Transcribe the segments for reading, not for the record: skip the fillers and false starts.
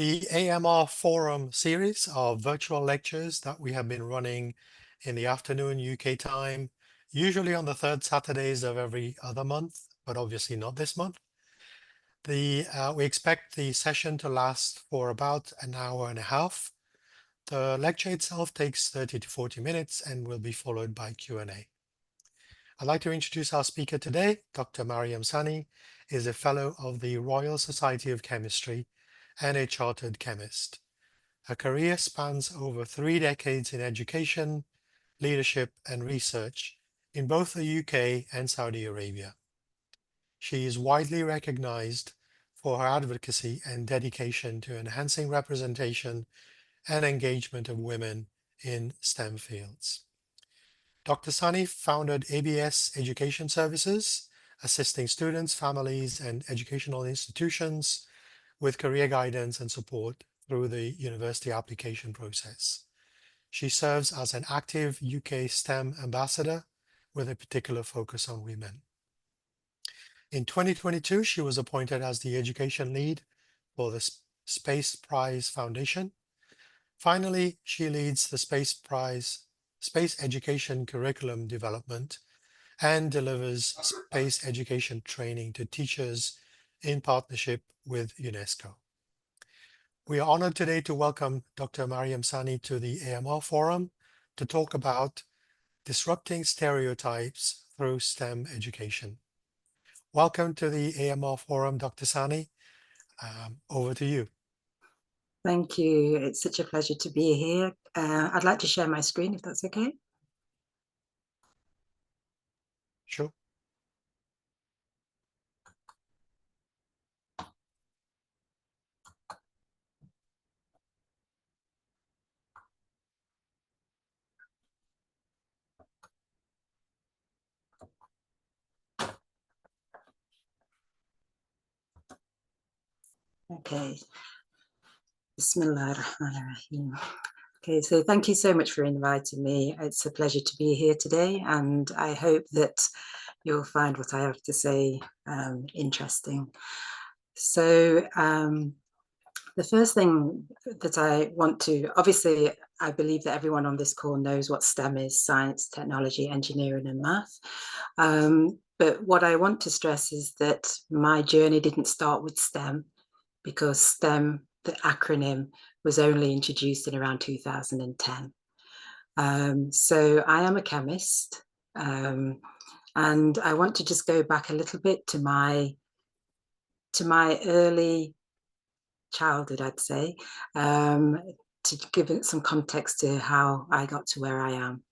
The AMR Forum series of virtual lectures that we have been running in the afternoon UK time, usually on the third Saturdays of every other month, but obviously not this month. We expect the session to last for about an hour and a half. The lecture itself takes 30 to 40 minutes and will be followed by Q&A. I'd like to introduce our speaker today. Dr. Maryam Sani is a fellow of the Royal Society of Chemistry and a chartered chemist. Her career spans over 3 decades in education, leadership, and research in both the UK and Saudi Arabia. She is widely recognized for her advocacy and dedication to enhancing representation and engagement of women in STEM fields. Dr. Sani founded ABS Education Services, assisting students, families, and educational institutions with career guidance and support through the university application process. She serves as an active UK STEM ambassador with a particular focus on women. In 2022, she was appointed as the education lead for the Space Prize Foundation. Finally, she leads the Space Education Curriculum Development and delivers space education training to teachers in partnership with UNESCO. We are honored today to welcome Dr. Maryam Sani to the AMR Forum to talk about disrupting stereotypes through STEM education. Welcome to the AMR Forum, Dr. Sani. Over to you. Thank you. It's such a pleasure to be here. I'd like to share my screen, if that's okay. Sure. Okay. Bismillahirrahmanirrahim. Okay, so thank you so much for inviting me. It's a pleasure to be here today, and I hope that you'll find what I have to say interesting. So the first thing that I want to, obviously, I believe that everyone on this call knows what STEM is: science, technology, engineering, and math. But what I want to stress is that my journey didn't start with STEM, because STEM, the acronym, was only introduced in around 2010. So I am a chemist, and I want to just go back a little bit to my early childhood, I'd say, to give it some context to how I got to where I am.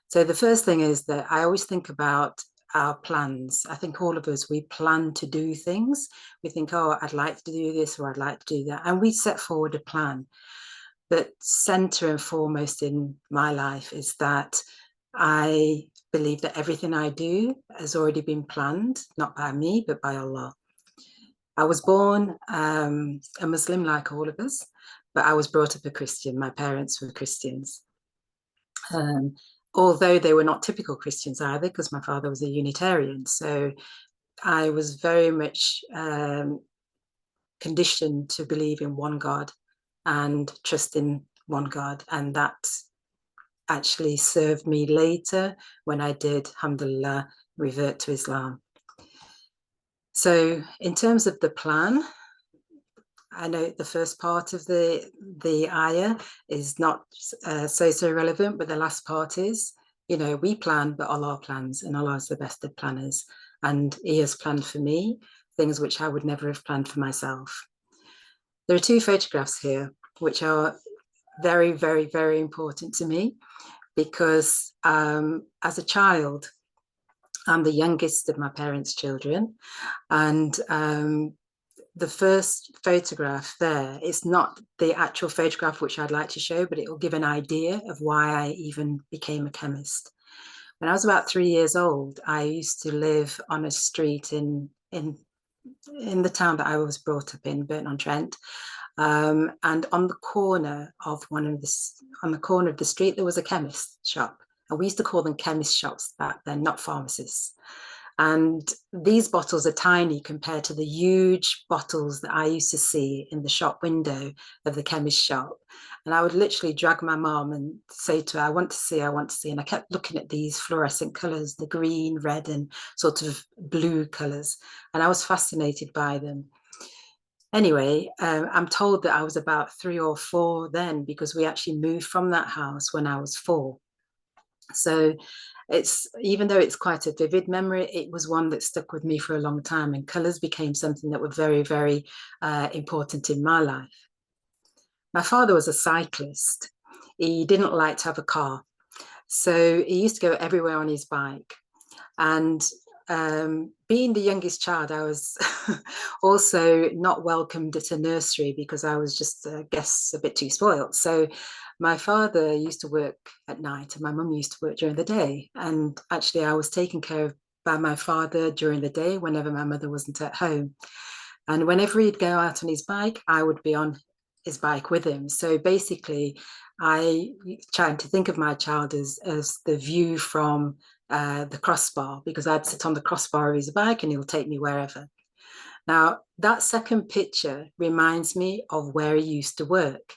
So the first thing is that I always think about our plans. I think all of us, we plan to do things. We think, oh, I'd like to do this, or I'd like to do that. And we set forward a plan. But center and foremost in my life is that I believe that everything I do has already been planned, not by me, but by Allah. I was born a Muslim, like all of us, but I was brought up a Christian. My parents were Christians. Although they were not typical Christians either, because my father was a Unitarian. So I was very much conditioned to believe in one God and trust in one God. And that actually served me later when I did, alhamdulillah, revert to Islam. So in terms of the plan, I know the first part of the ayah is not so relevant, but the last part is, you know, we plan, but Allah plans, and Allah is the best of planners. And He has planned for me things which I would never have planned for myself. There are 2 photographs here, which are very, very, very important to me, because as a child, I'm the youngest of my parents' children, and the first photograph there is not the actual photograph which I'd like to show, but it will give an idea of why I even became a chemist. When I was about 3 years old, I used to live on a street in the town that I was brought up in, Burton-on-Trent, and on the corner of the street there was a chemist shop, and we used to call them chemist shops back then, not pharmacists. And these bottles are tiny compared to the huge bottles that I used to see in the shop window of the chemist shop. And I would literally drag my mom and say to her, I want to see, I want to see. And I kept looking at these fluorescent colors, the green, red, and sort of blue colors. And I was fascinated by them. Anyway, I'm told that I was about 3 or 4 then, because we actually moved from that house when I was 4. So it's, even though it's quite a vivid memory, it was one that stuck with me for a long time, and colors became something that were very, very important in my life. My father was a cyclist. He didn't like to have a car, so he used to go everywhere on his bike. And being the youngest child, I was also not welcomed at a nursery because I was just, I guess, a bit too spoiled. So my father used to work at night and my mum used to work during the day. And actually, I was taken care of by my father during the day whenever my mother wasn't at home. And whenever he'd go out on his bike, I would be on his bike with him. So basically, I tried to think of my child as the view from the crossbar, because I'd sit on the crossbar of his bike and he'll take me wherever. Now, that second picture reminds me of where he used to work,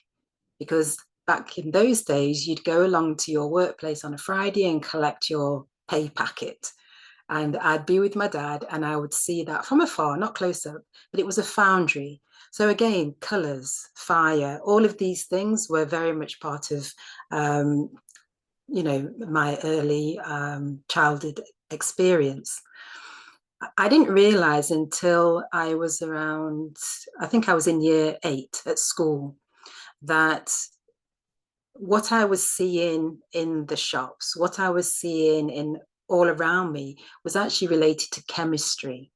because back in those days, you'd go along to your workplace on a Friday and collect your pay packet. And I'd be with my dad and I would see that from afar, not close up, but it was a foundry. So again, colors, fire, all of these things were very much part of, my early childhood experience. I didn't realize until I was around, I think I was in year 8 at school, that what I was seeing in the shops, what I was seeing in all around me was actually related to chemistry.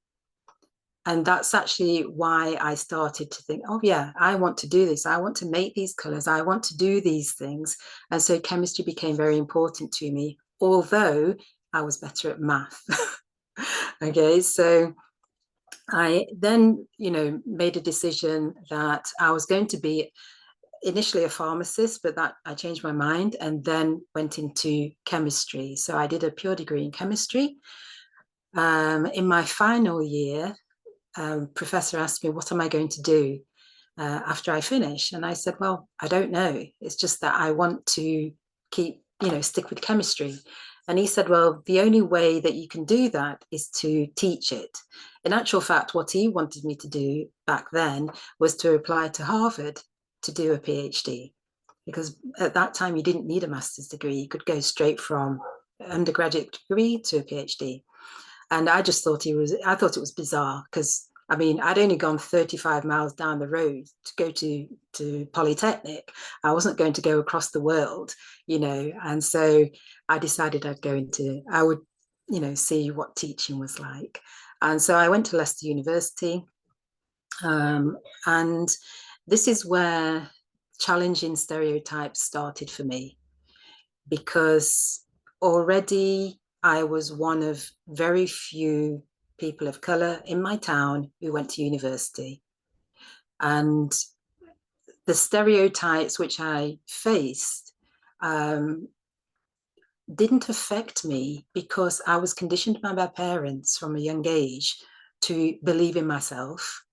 And that's actually why I started to think, oh yeah, I want to do this. I want to make these colors. I want to do these things. And so chemistry became very important to me, although I was better at math. Okay, so I then, made a decision that I was going to be initially a pharmacist, but that I changed my mind and then went into chemistry. So I did a pure degree in chemistry. In my final year, professor asked me, what am I going to do after I finish? And I said, well, I don't know. It's just that I want to stick with chemistry. And he said, well, the only way that you can do that is to teach it. In actual fact, what he wanted me to do back then was to apply to Harvard to do a PhD, because at that time you didn't need a master's degree. You could go straight from undergraduate degree to a PhD. And I just thought I thought it was bizarre, because I mean, I'd only gone 35 miles down the road to go to Polytechnic. I wasn't going to go across the world, and so I decided I would, see what teaching was like. And so I went to Leicester University. And this is where challenging stereotypes started for me, because already I was one of very few people of color in my town who went to university. And the stereotypes which I faced didn't affect me, because I was conditioned by my parents from a young age to believe in myself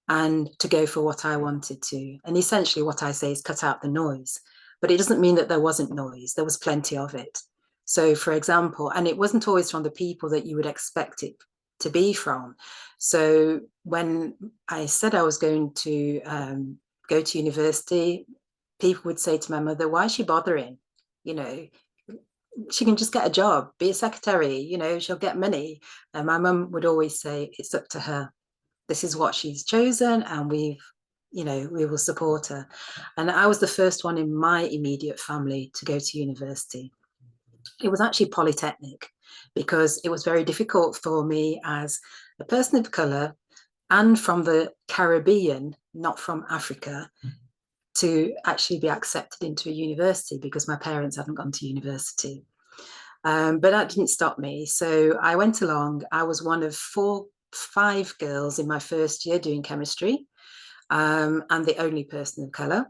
and to go for what I wanted to. And essentially what I say is cut out the noise. But it doesn't mean that there wasn't noise. There was plenty of it. So for example, and it wasn't always from the people that you would expect it to be from. So when I said I was going to go to university, people would say to my mother, why is she bothering? She can just get a job, be a secretary, she'll get money. And my mum would always say, it's up to her. This is what she's chosen, and we will support her. And I was the first one in my immediate family to go to university. It was actually Polytechnic, because it was very difficult for me as a person of color and from the Caribbean, not from Africa, to actually be accepted into a university, because my parents hadn't gone to university. But that didn't stop me. So I went along. I was one of 5 girls in my first year doing chemistry, and the only person of colour.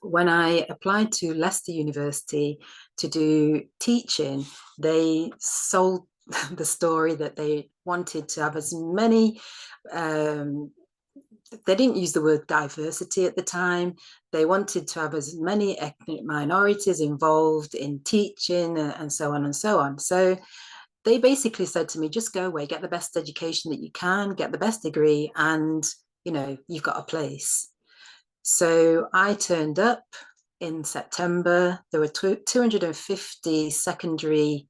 When I applied to Leicester University to do teaching, they sold the story that they wanted to have as many, they didn't use the word diversity at the time. They wanted to have as many ethnic minorities involved in teaching and so on and so on. So they basically said to me, just go away, get the best education that you can, get the best degree, and you've got a place. So I turned up in September. There were 250 secondary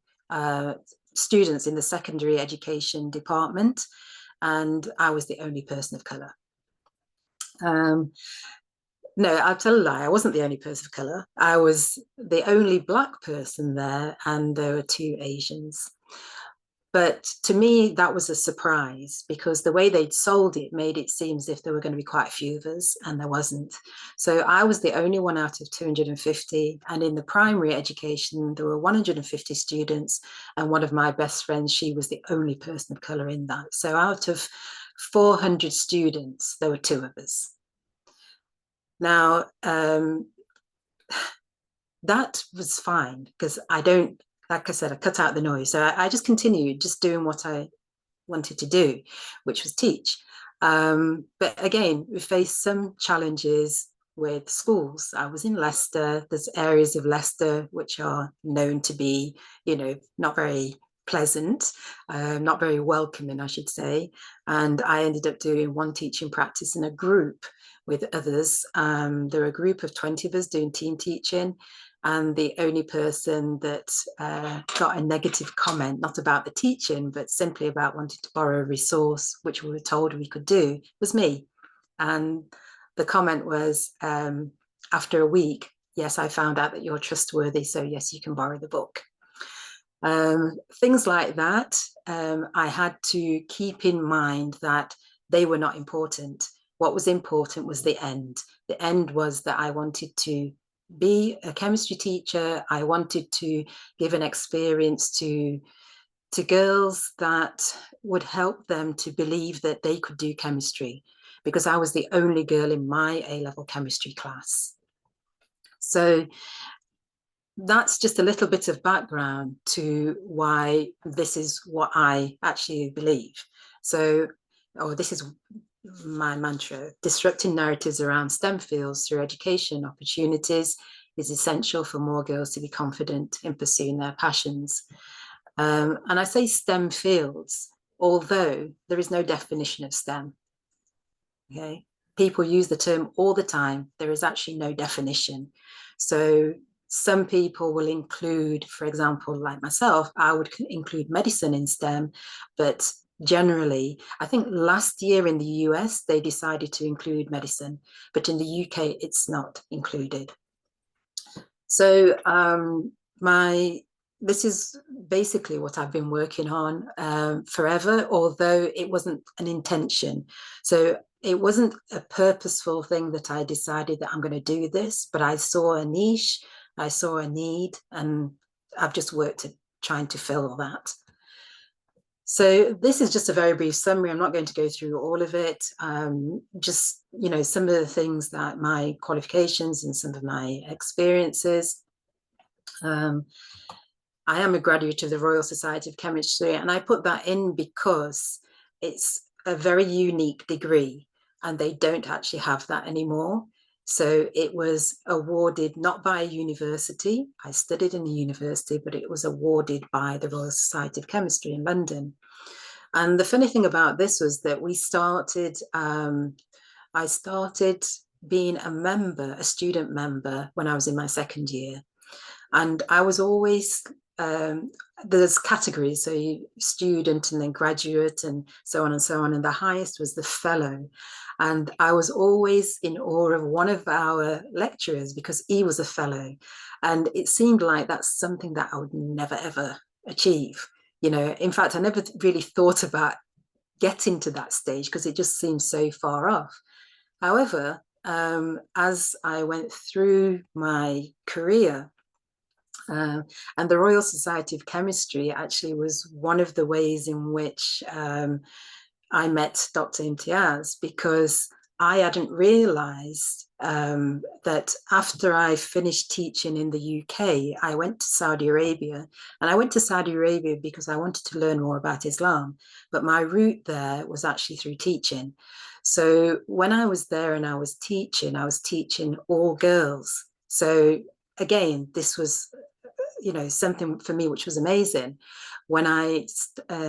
students in the secondary education department, and I was the only person of color. No, I'll tell a lie. I wasn't the only person of color. I was the only Black person there, and there were 2 Asians. But to me, that was a surprise, because the way they'd sold it made it seem as if there were going to be quite a few of us, and there wasn't. So I was the only one out of 250. And in the primary education, there were 150 students. And one of my best friends, she was the only person of color in that. So out of 400 students, there were 2 of us. Now, that was fine, because I don't, like I said, I cut out the noise. So I just continued just doing what I wanted to do, which was teach. But again, we faced some challenges with schools. I was in Leicester. There's areas of Leicester which are known to be, not very pleasant, not very welcoming, I should say. And I ended up doing one teaching practice in a group with others. There were a group of 20 of us doing team teaching, and the only person that got a negative comment, not about the teaching, but simply about wanting to borrow a resource, which we were told we could do, was me. And the comment was, after a week, yes, I found out that you're trustworthy, so yes, you can borrow the book. Things like that. I had to keep in mind that they were not important. What was important was the end. The end was that I wanted to be a chemistry teacher. I wanted to give an experience to girls that would help them to believe that they could do chemistry, because I was the only girl in my A-level chemistry class. So that's just a little bit of background to why this is what I actually believe. So, this is my mantra: disrupting narratives around STEM fields through education opportunities is essential for more girls to be confident in pursuing their passions. And I say STEM fields, although there is no definition of STEM. Okay, people use the term all the time. There is actually no definition. So some people will include, for example, like myself, I would include medicine in STEM, but generally, I think last year in the US, they decided to include medicine, but in the UK, it's not included. So this is basically what I've been working on forever, although it wasn't an intention. So it wasn't a purposeful thing that I decided that I'm going to do this, but I saw a niche, I saw a need, and I've just worked at trying to fill that. So this is just a very brief summary. I'm not going to go through all of it. Just, some of the things that my qualifications and some of my experiences. I am a graduate of the Royal Society of Chemistry, and I put that in because it's a very unique degree, and they don't actually have that anymore. So it was awarded not by a university. I studied in a university, but it was awarded by the Royal Society of Chemistry in London. And the funny thing about this was that I started being a student member when I was in my second year. And I was always, there's categories, so student and then graduate and so on and so on. And the highest was the fellow. And I was always in awe of one of our lecturers because he was a fellow. And it seemed like that's something that I would never, ever achieve. In fact, I never really thought about getting to that stage because it just seemed so far off. However, as I went through my career, and the Royal Society of Chemistry actually was one of the ways in which I met Dr. Imtiaz, because I hadn't realized that after I finished teaching in the UK, I went to Saudi Arabia. And I went to Saudi Arabia because I wanted to learn more about Islam. But my route there was actually through teaching. So when I was there and I was teaching all girls. So again, this was, something for me which was amazing. When I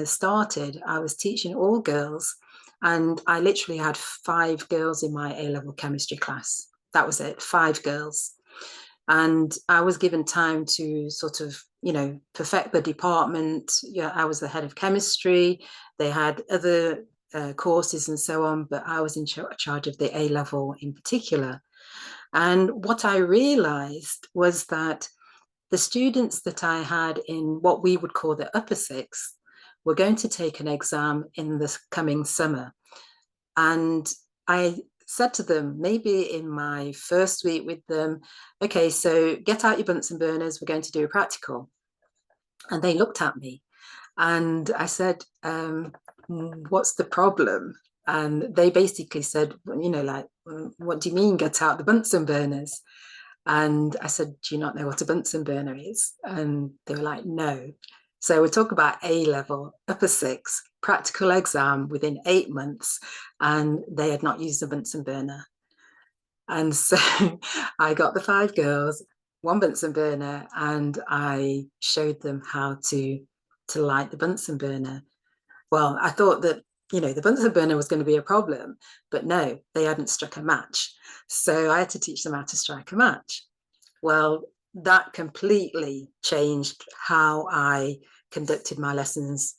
started, I was teaching all girls, and I literally had 5 girls in my A-level chemistry class. That was it, 5 girls. And I was given time to sort of, perfect the department. Yeah, I was the head of chemistry. They had other courses and so on, but I was in charge of the A-level in particular. And what I realized was that the students that I had in what we would call the upper sixth were going to take an exam in the coming summer. And I said to them, maybe in my first week with them, okay, so get out your Bunsen burners, we're going to do a practical. And they looked at me and I said, what's the problem? And they basically said, like, what do you mean get out the Bunsen burners? And I said, do you not know what a Bunsen burner is? And they were like, no. So we talk about A-level, upper six, practical exam within 8 months, and they had not used a Bunsen burner. And so I got the 5 girls, one Bunsen burner, and I showed them how to light the Bunsen burner. Well, I thought that, the Bunsen burner was going to be a problem, but no, they hadn't struck a match. So I had to teach them how to strike a match. Well, that completely changed how I conducted my lessons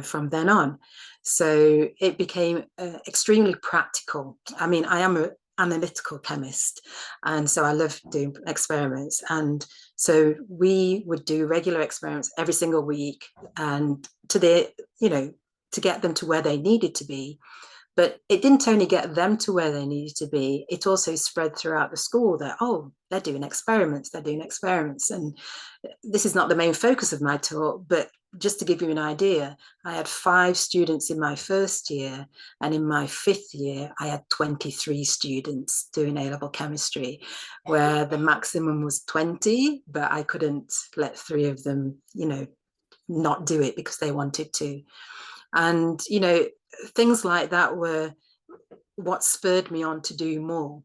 from then on. So it became extremely practical. I mean, I am an analytical chemist, and so I love doing experiments. And so we would do regular experiments every single week, and to get them to where they needed to be. But it didn't only get them to where they needed to be, it also spread throughout the school that, oh, they're doing experiments. And this is not the main focus of my talk, but just to give you an idea, I had 5 students in my first year, and in my 5th year, I had 23 students doing A-level chemistry, where the maximum was 20, but I couldn't let 3 of them, not do it because they wanted to. And, things like that were what spurred me on to do more.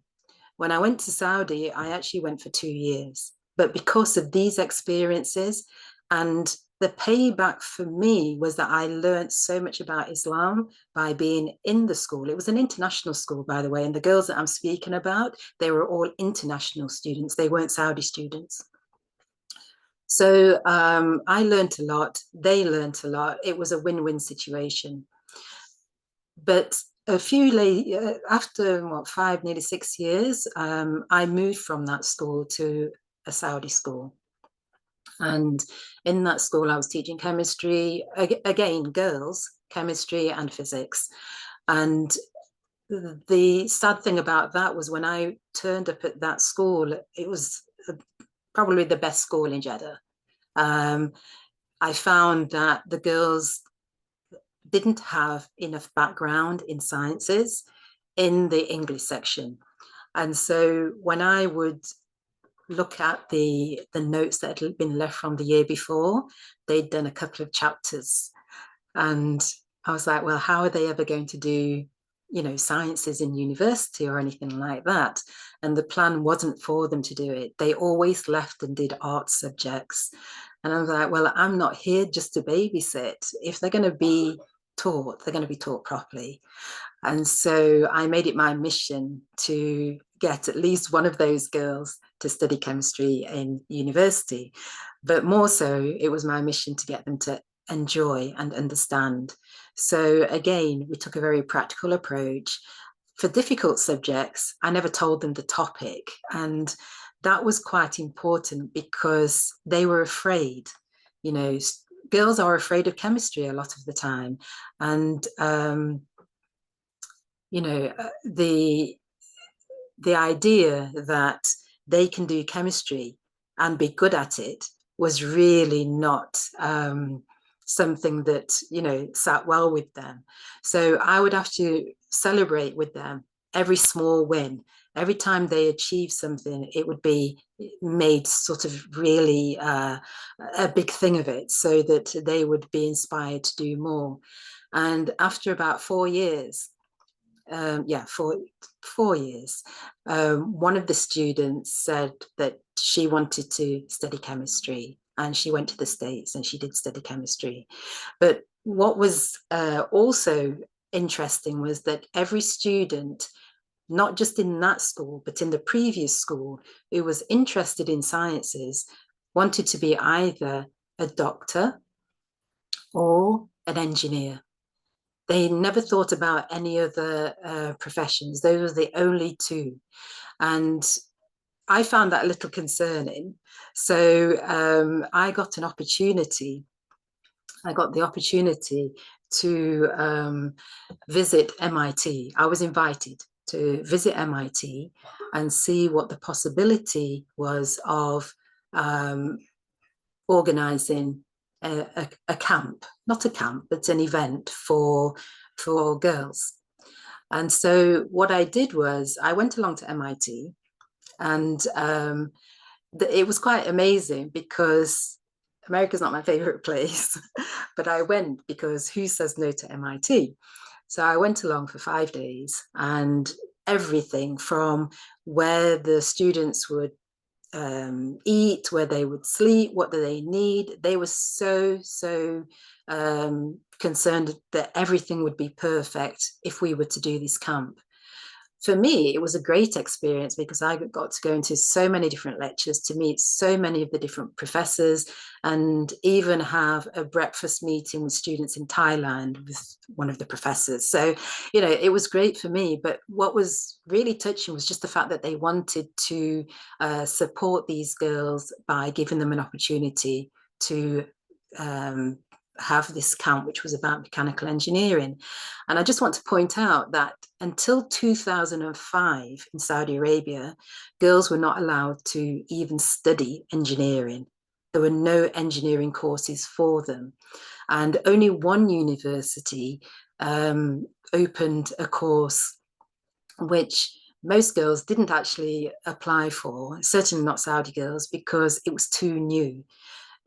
When I went to Saudi, I actually went for 2 years. But because of these experiences, and the payback for me was that I learned so much about Islam by being in the school. It was an international school, by the way, and the girls that I'm speaking about, they were all international students. They weren't Saudi students. So I learned a lot. They learned a lot. It was a win-win situation. But after 5, nearly 6 years, I moved from that school to a Saudi school. And in that school, I was teaching chemistry, again, girls, chemistry and physics. And the sad thing about that was when I turned up at that school, it was probably the best school in Jeddah. I found that the girls didn't have enough background in sciences in the English section. And so when I would look at the notes that had been left from the year before, they'd done a couple of chapters. And I was like, well, how are they ever going to do, sciences in university or anything like that? And the plan wasn't for them to do it. They always left and did art subjects. And I was like, well, I'm not here just to babysit. If they're going to be taught, they're going to be taught properly. And so I made it my mission to get at least one of those girls to study chemistry in university. But more so, it was my mission to get them to enjoy and understand. So again, we took a very practical approach. For difficult subjects, I never told them the topic. And that was quite important because they were afraid. Girls are afraid of chemistry a lot of the time. And, the idea that they can do chemistry and be good at it was really not something that, sat well with them. So I would have to celebrate with them every small win, every time they achieved something, it would be made sort of really a big thing of it, so that they would be inspired to do more. And after about 4 years, four years, one of the students said that she wanted to study chemistry, and she went to the States and she did study chemistry. But what was also interesting was that every student, not just in that school, but in the previous school, who was interested in sciences, wanted to be either a doctor or an engineer. They never thought about any other professions. Those were the only two. And I found that a little concerning. So I got the opportunity to visit MIT. I was invited to visit MIT and see what the possibility was of organizing a camp, not a camp, but an event for girls. And so what I did was I went along to MIT, and it was quite amazing because America's not my favorite place, but I went because who says no to MIT? So I went along for 5 days, and everything from where the students would eat, where they would sleep, what do they need. They were so concerned that everything would be perfect if we were to do this camp. For me, it was a great experience because I got to go into so many different lectures, to meet so many of the different professors, and even have a breakfast meeting with students in Thailand with one of the professors. So, you know, it was great for me. But what was really touching was just the fact that they wanted to support these girls by giving them an opportunity to have this camp, which was about mechanical engineering. And I just want to point out that until 2005 in Saudi Arabia, girls were not allowed to even study engineering. There were no engineering courses for them. And only one university opened a course which most girls didn't actually apply for, certainly not Saudi girls, because it was too new.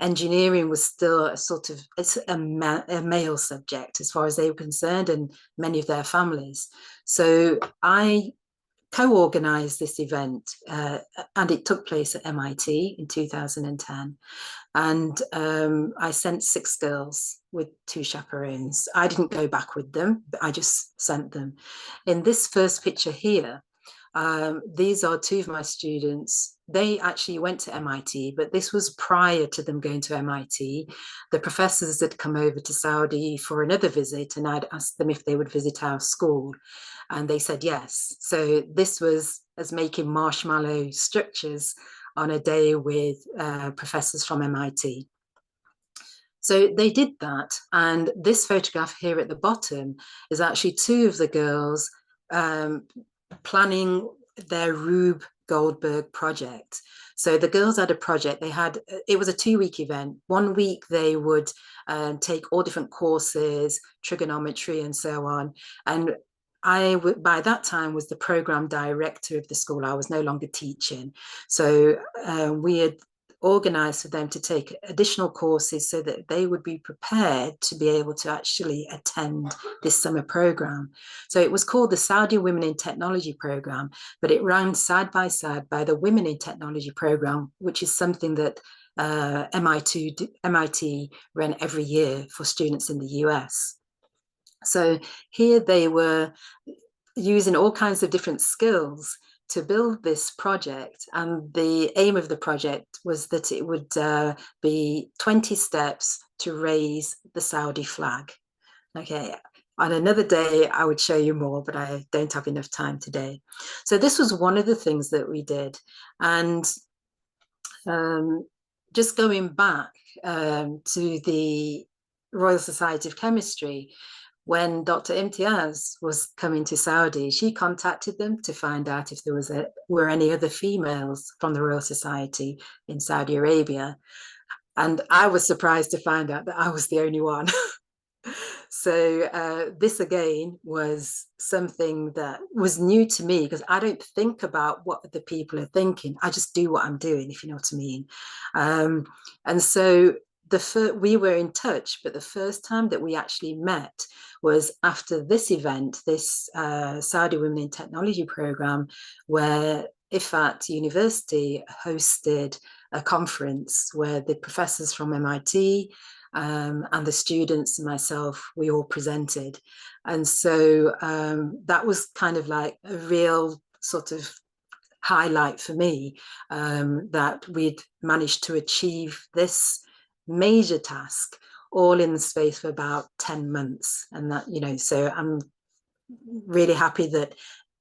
Engineering was still a sort of a male subject as far as they were concerned, and many of their families. So I co-organized this event, and it took place at MIT in 2010. And I sent 6 girls with 2 chaperones. I didn't go back with them, but I just sent them. In this first picture here, these are 2 of my students. They actually went to MIT, but this was prior to them going to MIT. The professors had come over to Saudi for another visit, and I'd asked them if they would visit our school, and they said yes. So this was as making marshmallow structures on a day with professors from MIT. So they did that, and this photograph here at the bottom is actually 2 of the girls planning their Rube Goldberg project. So the girls had a project. It was a 2-week event. 1 week they would take all different courses, trigonometry and so on. And I, by that time, was the program director of the school. I was no longer teaching. So we had organized for them to take additional courses so that they would be prepared to be able to actually attend this summer program. So it was called the Saudi Women in Technology program, but it ran side by side by the Women in Technology program, which is something that MIT ran every year for students in the US. So here they were using all kinds of different skills to build this project, and the aim of the project was that it would be 20 steps to raise the Saudi flag. Okay, on another day I would show you more, but I don't have enough time today. So this was one of the things that we did. And just going back to the Royal Society of Chemistry, when Dr. Imtiaz was coming to Saudi, she contacted them to find out if there were any other females from the Royal Society in Saudi Arabia. And I was surprised to find out that I was the only one. So this again was something that was new to me, because I don't think about what the people are thinking. I just do what I'm doing, if you know what I mean. And so we were in touch, but the first time that we actually met was after this event, this Saudi Women in Technology program, where IFAT University hosted a conference where the professors from MIT and the students and myself, we all presented. And so that was kind of like a real sort of highlight for me, that we'd managed to achieve this major task all in the space of about 10 months. And that, you know, so I'm really happy that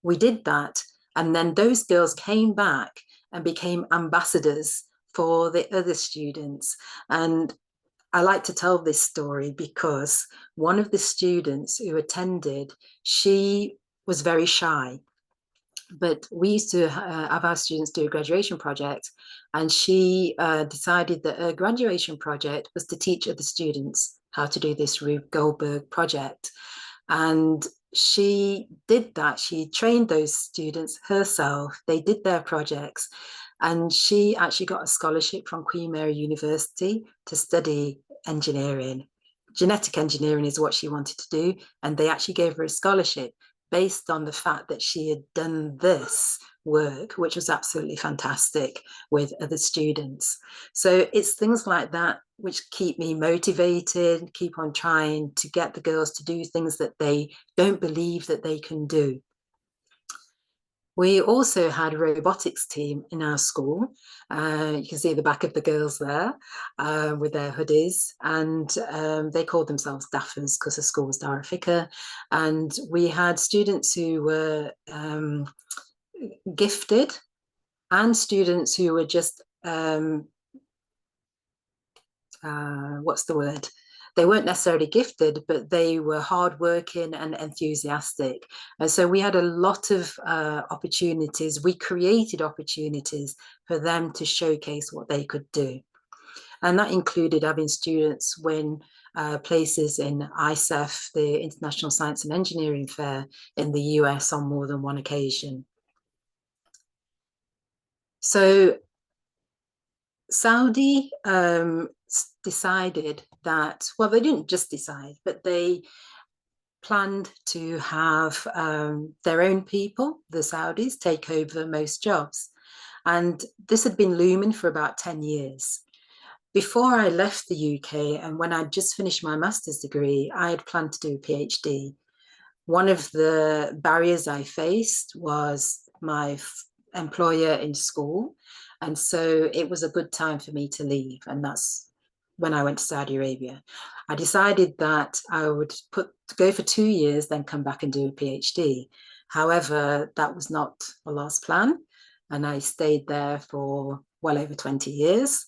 we did that. And then those girls came back and became ambassadors for the other students. And I like to tell this story because one of the students who attended, she was very shy, but we used to have our students do a graduation project, and she decided that her graduation project was to teach other students how to do this Rube Goldberg project. And she did that. She trained those students herself. They did their projects. And she actually got a scholarship from Queen Mary University to study engineering. Genetic engineering is what she wanted to do. And they actually gave her a scholarship based on the fact that she had done this work, which was absolutely fantastic, with other students. So it's things like that which keep me motivated, keep on trying to get the girls to do things that they don't believe that they can do. We also had a robotics team in our school. You can see the back of the girls there with their hoodies, and they called themselves Daffers because the school was Darafika. And we had students who were gifted and students who were just, what's the word? They weren't necessarily gifted, but they were hardworking and enthusiastic. And so we had a lot of opportunities. We created opportunities for them to showcase what they could do. And that included having students win places in ISEF, the International Science and Engineering Fair in the US, on more than one occasion. So Saudi decided that, well, they didn't just decide, but they planned to have their own people, the Saudis, take over most jobs. And this had been looming for about 10 years. Before I left the UK, and when I'd just finished my master's degree, I had planned to do a PhD. One of the barriers I faced was my employer in school. And so it was a good time for me to leave. And that's when I went to Saudi Arabia. I decided that I would go for 2 years, then come back and do a PhD. However, that was not the last plan. And I stayed there for well over 20 years,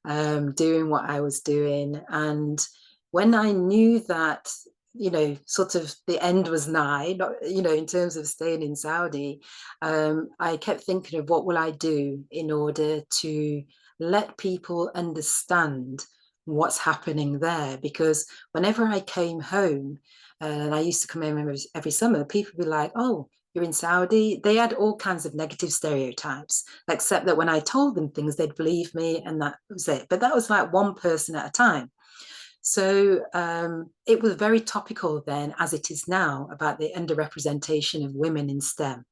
doing what I was doing. And when I knew that, you know, sort of the end was nigh, you know, in terms of staying in Saudi, I kept thinking of what will I do in order to let people understand what's happening there. Because whenever I came home, and I used to come home every summer, people would be like, oh, you're in Saudi. They had all kinds of negative stereotypes, except that when I told them things, they'd believe me, and that was it. But that was like one person at a time. So it was very topical then, as it is now, about the underrepresentation of women in STEM.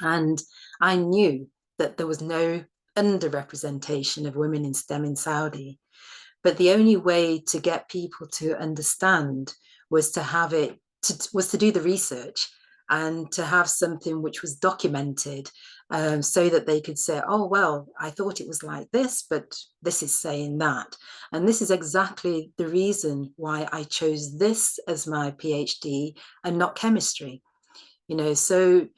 And I knew that there was no underrepresentation of women in STEM in Saudi. But the only way to get people to understand was to have it, was to do the research and to have something which was documented, so that they could say, oh, well, I thought it was like this, but this is saying that. And this is exactly the reason why I chose this as my PhD and not chemistry. You know, so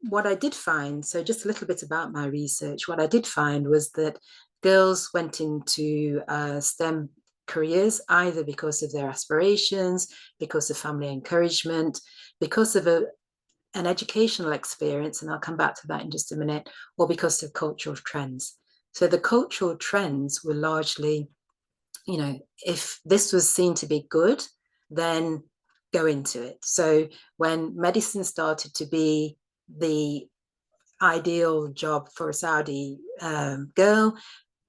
what I did find, so just a little bit about my research, what I did find was that girls went into STEM careers either because of their aspirations, because of family encouragement, because of an educational experience, and I'll come back to that in just a minute, or because of cultural trends. So the cultural trends were largely, you know, if this was seen to be good, then go into it. So when medicine started to be the ideal job for a Saudi girl,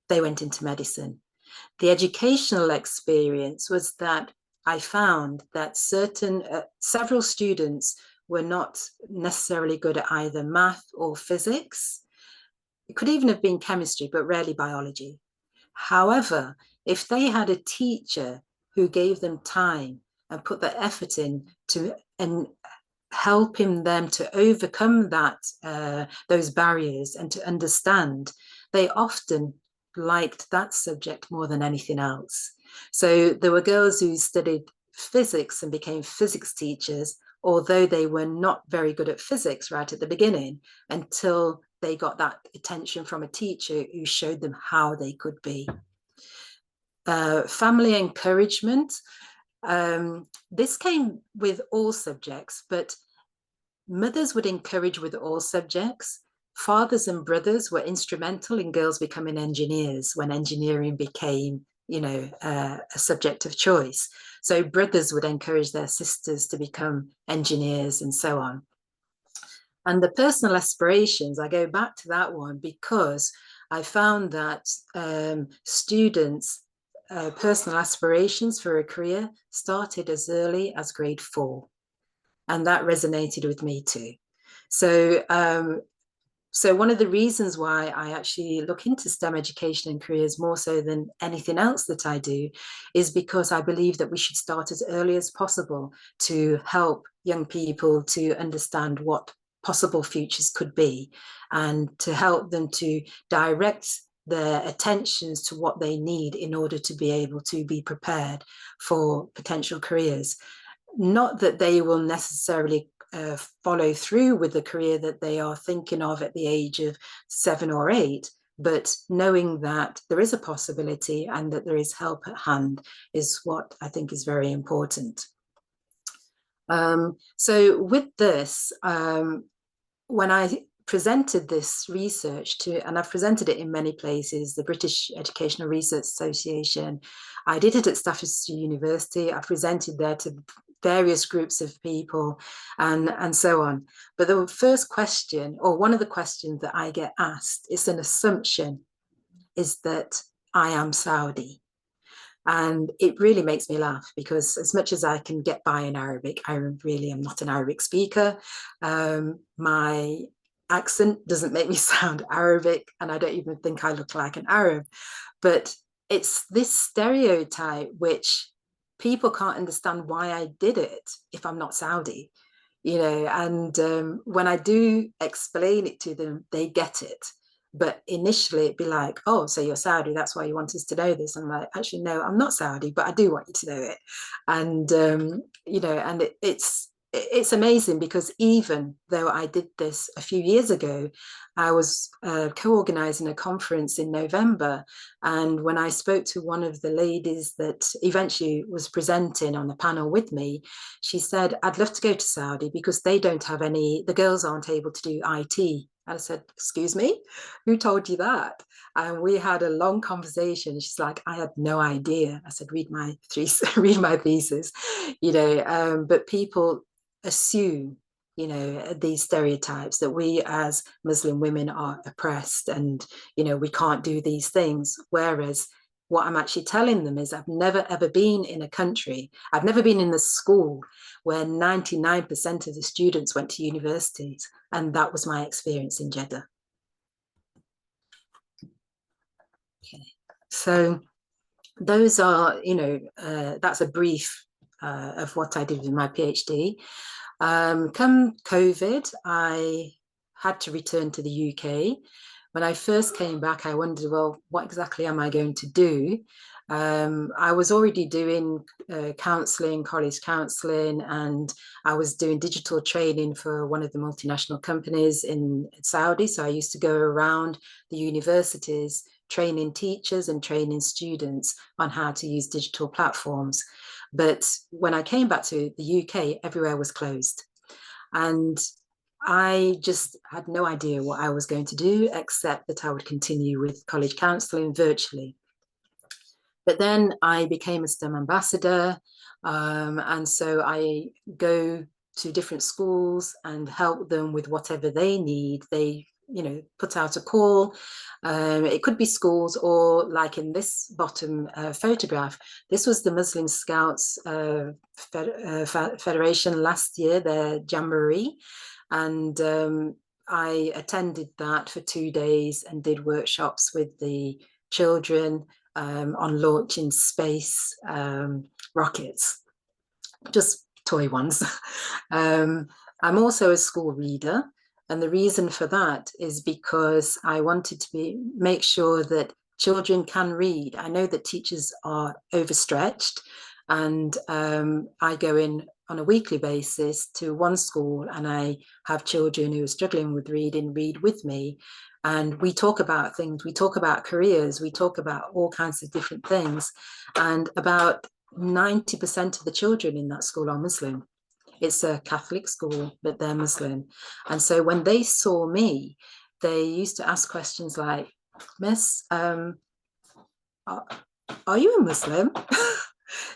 they went into medicine. The educational experience was that I found that several students were not necessarily good at either math or physics. It could even have been chemistry, but rarely biology. However, if they had a teacher who gave them time and put the effort in to and helping them to overcome those barriers and to understand, they often liked that subject more than anything else. So there were girls who studied physics and became physics teachers, although they were not very good at physics right at the beginning, until they got that attention from a teacher who showed them how they could be. Family encouragement. This came with all subjects, but mothers would encourage with all subjects. Fathers and brothers were instrumental in girls becoming engineers when engineering became, a subject of choice. So brothers would encourage their sisters to become engineers and so on. And the personal aspirations, I go back to that one because I found that students' personal aspirations for a career started as early as grade 4. And that resonated with me too. So, so one of the reasons why I actually look into STEM education and careers more so than anything else that I do is because I believe that we should start as early as possible to help young people to understand what possible futures could be and to help them to direct their attentions to what they need in order to be able to be prepared for potential careers. Not that they will necessarily follow through with the career that they are thinking of at the age of 7 or 8, but knowing that there is a possibility and that there is help at hand is what I think is very important. So with this, when I presented this research to, and I've presented it in many places, the British Educational Research Association, I did it at Staffordshire University, I presented there to various groups of people and so on. But the first question, or one of the questions that I get asked, is an assumption, is that I am Saudi. And it really makes me laugh because as much as I can get by in Arabic, I really am not an Arabic speaker. My accent doesn't make me sound Arabic, and I don't even think I look like an Arab. But it's this stereotype which people can't understand why I did it if I'm not Saudi, and when I do explain it to them, they get it. But initially it'd be like, oh, so you're Saudi, that's why you want us to know this. I'm like, actually, no, I'm not Saudi, but I do want you to know it. And, and it's amazing because even though I did this a few years ago, I was co-organizing a conference in November. And when I spoke to one of the ladies that eventually was presenting on the panel with me, she said, I'd love to go to Saudi because they don't have the girls aren't able to do IT. I said, excuse me, who told you that? And we had a long conversation. She's like, I had no idea. I said, read my thesis, but people assume, these stereotypes that we as Muslim women are oppressed and, we can't do these things. Whereas what I'm actually telling them is I've never, ever been in a country, I've never been in a school where 99% of the students went to universities. And that was my experience in Jeddah. Okay. So those are, that's a brief of what I did with my PhD. Come COVID, I had to return to the UK. When I first came back, I wondered, well, what exactly am I going to do? I was already doing counselling, college counselling, and I was doing digital training for one of the multinational companies in Saudi. So I used to go around the universities training teachers and training students on how to use digital platforms. But when I came back to the UK, everywhere was closed. And I just had no idea what I was going to do, except that I would continue with college counselling virtually. But then I became a STEM ambassador. And so I go to different schools and help them with whatever they need. They, put out a call. It could be schools, or like in this bottom photograph, this was the Muslim Scouts Federation last year, their jamboree. And I attended that for 2 days and did workshops with the children on launching space rockets, just toy ones. I'm also a school reader, and the reason for that is because I wanted to make sure that children can read. I know that teachers are overstretched, and I go in on a weekly basis to one school, and I have children who are struggling with reading read with me. And we talk about things, we talk about careers, we talk about all kinds of different things. And about 90% of the children in that school are Muslim. It's a Catholic school, but they're Muslim. And so when they saw me, they used to ask questions like, Miss, are you a Muslim?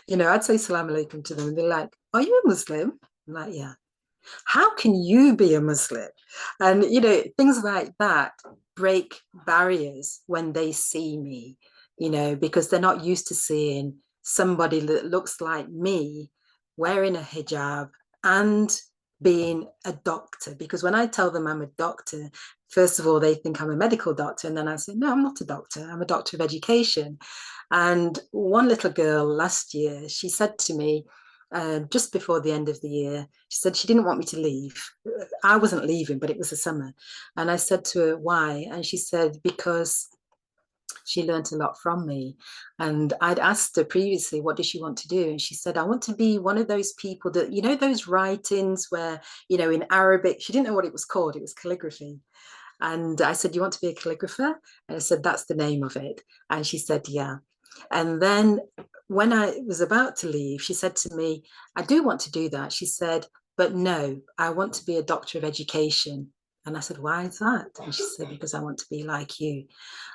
I'd say salam alaikum to them, and they're like, are you a Muslim? I'm like, yeah. How can you be a Muslim? And, things like that break barriers when they see me, because they're not used to seeing somebody that looks like me wearing a hijab and being a doctor. Because when I tell them I'm a doctor, first of all, they think I'm a medical doctor. And then I say, no, I'm not a doctor. I'm a doctor of education. And one little girl last year, she said to me, just before the end of the year, she said she didn't want me to leave. I wasn't leaving, but it was the summer. And I said to her, why? And she said, because she learned a lot from me. And I'd asked her previously, what does she want to do? And she said, I want to be one of those people that, those writings where, in Arabic, she didn't know what it was called. It was calligraphy. And I said, you want to be a calligrapher? And I said, that's the name of it. And she said, yeah. And then when I was about to leave, she said to me, I do want to do that. She said, but no, I want to be a doctor of education. And I said, why is that? And she said, because I want to be like you.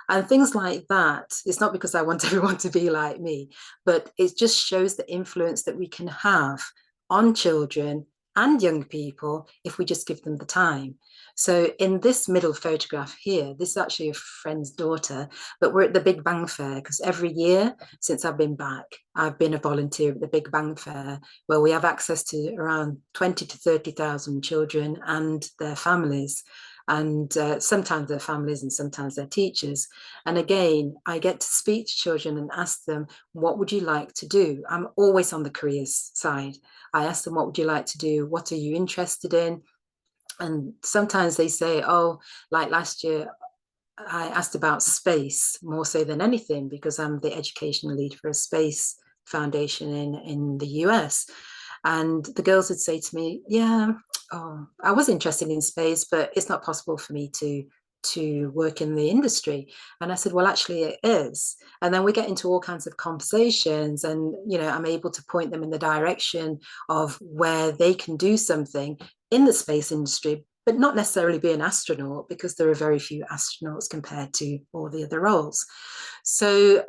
And things like that. It's not because I want everyone to be like me, but it just shows the influence that we can have on children and young people if we just give them the time. So in this middle photograph here, this is actually a friend's daughter, but we're at the Big Bang Fair because every year since I've been back, I've been a volunteer at the Big Bang Fair, where we have access to around 20 to 30,000 children and their families. And sometimes their families and sometimes their teachers. And again, I get to speak to children and ask them, what would you like to do? I'm always on the careers side. I ask them, what would you like to do? What are you interested in? And sometimes they say, oh, like last year, I asked about space more so than anything because I'm the educational lead for a space foundation in the US. And the girls would say to me, yeah, I was interested in space, but it's not possible for me to work in the industry. And I said, well, actually it is. And then we get into all kinds of conversations and, I'm able to point them in the direction of where they can do something in the space industry, but not necessarily be an astronaut because there are very few astronauts compared to all the other roles. So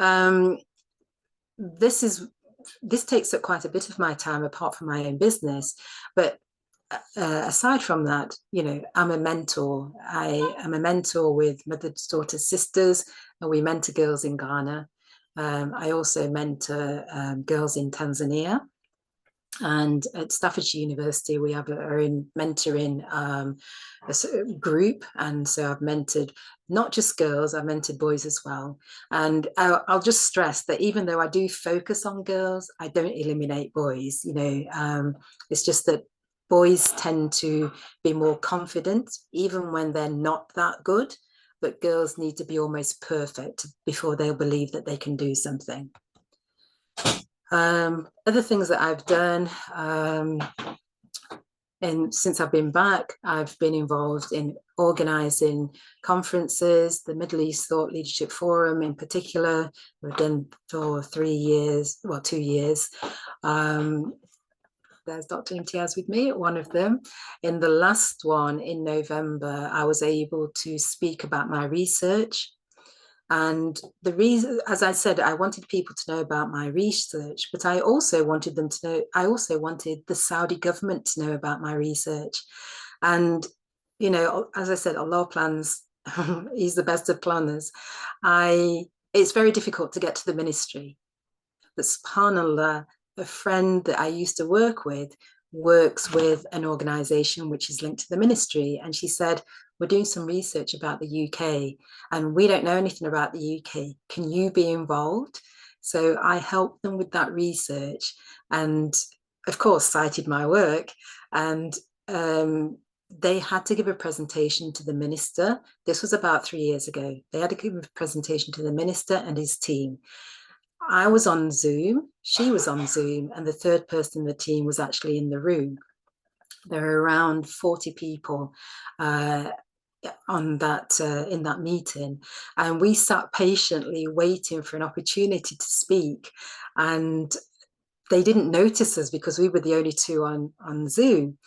this takes up quite a bit of my time apart from my own business. But aside from that, I'm a mentor. I am a mentor with Mothers, Daughters, Sisters, and we mentor girls in Ghana. I also mentor girls in Tanzania. And at Staffordshire University, we have our own mentoring group. And so I've mentored not just girls, I've mentored boys as well. And I'll just stress that even though I do focus on girls, I don't eliminate boys. It's just that boys tend to be more confident, even when they're not that good. But girls need to be almost perfect before they'll believe that they can do something. Other things that I've done, and since I've been back, I've been involved in organising conferences, the Middle East Thought Leadership Forum in particular, we've done for 2 years. There's Dr. Imtiaz with me at one of them. In the last one in November, I was able to speak about my research. And the reason, as I said, I wanted people to know about my research, but I also wanted them to know, I also wanted the Saudi government to know about my research. And, you know, as I said, Allah plans, He's the best of planners. It's very difficult to get to the ministry. But subhanAllah, a friend that I used to work with works with an organization which is linked to the ministry. And she said, we're doing some research about the UK and we don't know anything about the UK. Can you be involved? So I helped them with that research and, of course, cited my work. And they had to give a presentation to the minister. This was about 3 years ago. They had to give a presentation to the minister and his team. I was on Zoom, she was on Zoom, and the third person in the team was actually in the room. There were around 40 people on that in that meeting, and we sat patiently waiting for an opportunity to speak. And they didn't notice us because we were the only two on Zoom.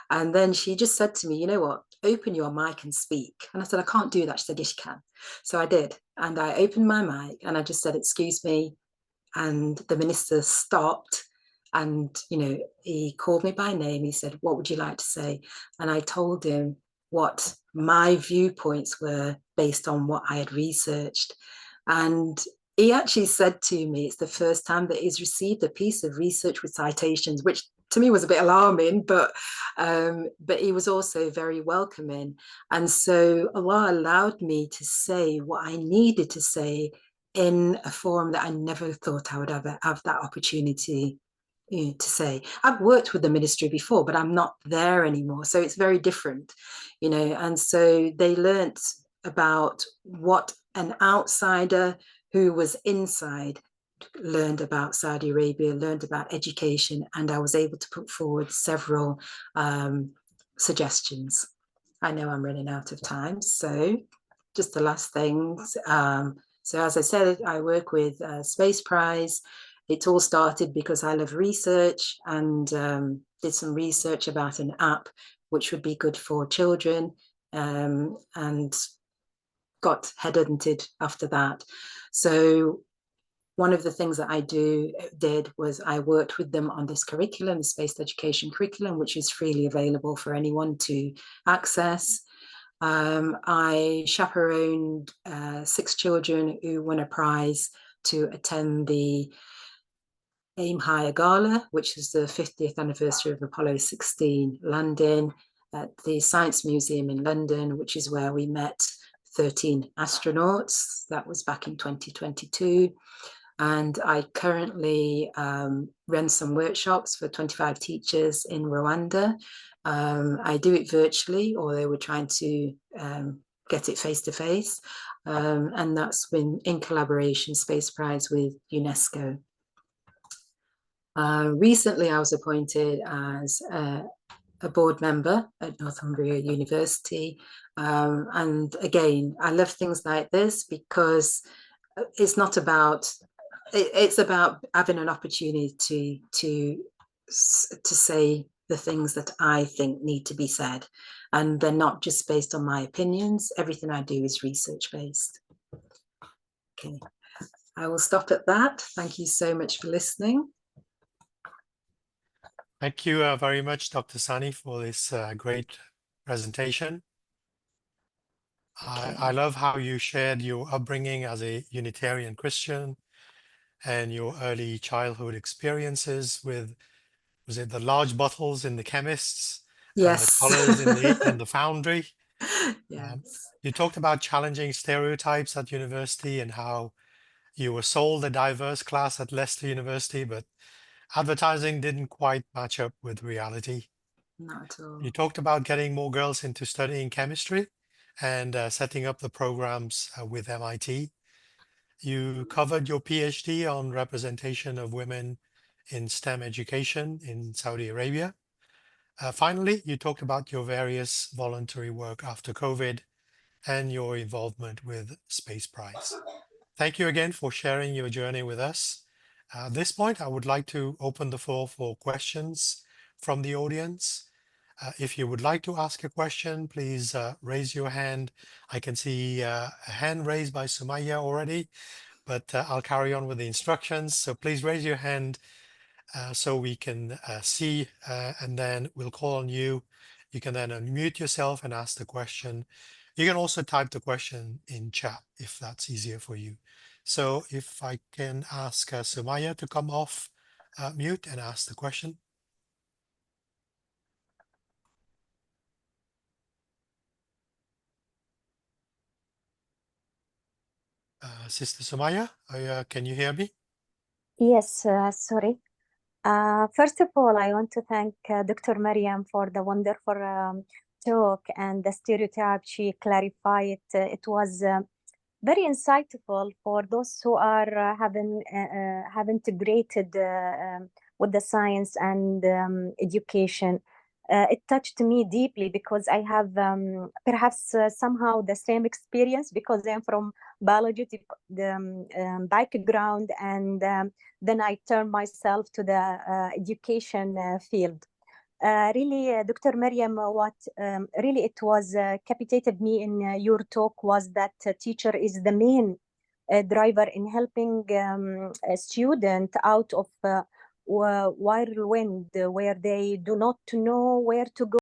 And then she just said to me, you know what, open your mic and speak. And I said, I can't do that. She said, yes, you can. So I did. And I opened my mic and I just said, excuse me. And the minister stopped and, you know, he called me by name. He said, what would you like to say? And I told him what my viewpoints were based on what I had researched. And he actually said to me, it's the first time that he's received a piece of research with citations, which to me was a bit alarming, but he was also very welcoming. And so Allah allowed me to say what I needed to say in a forum that I never thought I would ever have that opportunity, you know, to say. I've worked with the ministry before, but I'm not there anymore. So it's very different, you know. And so they learnt about what an outsider who was inside learned about Saudi Arabia, learned about education, and I was able to put forward several suggestions. I know I'm running out of time, so just the last things. So as I said, I work with Space Prize. It all started because I love research and did some research about an app which would be good for children, and got headhunted after that. So one of the things that I did was I worked with them on this curriculum, the space education curriculum, which is freely available for anyone to access. I chaperoned 6 children who won a prize to attend the AIM Higher Gala, which is the 50th anniversary of Apollo 16 landing at the Science Museum in London, which is where we met 13 astronauts. That was back in 2022. And I currently run some workshops for 25 teachers in Rwanda. I do it virtually, although we're trying to get it face to face. And that's been in collaboration, Space Prize, with UNESCO. Recently, I was appointed as a board member at Northumbria University. And again, I love things like this because it's not about, it's about having an opportunity to say the things that I think need to be said. And they're not just based on my opinions. Everything I do is research based. Okay, I will stop at that. Thank you so much for listening. Thank you very much, Dr. Sani, for this great presentation. Okay. I love how you shared your upbringing as a Unitarian Christian and your early childhood experiences with, was it the large bottles in the chemists and the Yes. colors in the foundry? Yes. You talked about challenging stereotypes at university and how you were sold a diverse class at Leicester University, but advertising didn't quite match up with reality. Not at all. You talked about getting more girls into studying chemistry and setting up the programs with MIT. You covered your PhD on representation of women in STEM education in Saudi Arabia. Finally, you talked about your various voluntary work after COVID and your involvement with Space Prize. Thank you again for sharing your journey with us. At this point, I would like to open the floor for questions from the audience. If you would like to ask a question, please raise your hand. I can see a hand raised by Sumaya already, but I'll carry on with the instructions. So please raise your hand so we can see, and then we'll call on you. You can then unmute yourself and ask the question. You can also type the question in chat if that's easier for you. So if I can ask Sumaya to come off mute and ask the question. Sister Sumaya, can you hear me? Yes, sorry. First of all, I want to thank Dr. Maryam for the wonderful talk and the stereotype she clarified. It was very insightful for those who are have integrated with the science and education. It touched me deeply because I have perhaps somehow the same experience because I'm from biology background, and then I turned myself to the education field. Really, Dr. Maryam, what really it was captivated me in your talk was that teacher is the main driver in helping a student out of whirlwind where they do not know where to go.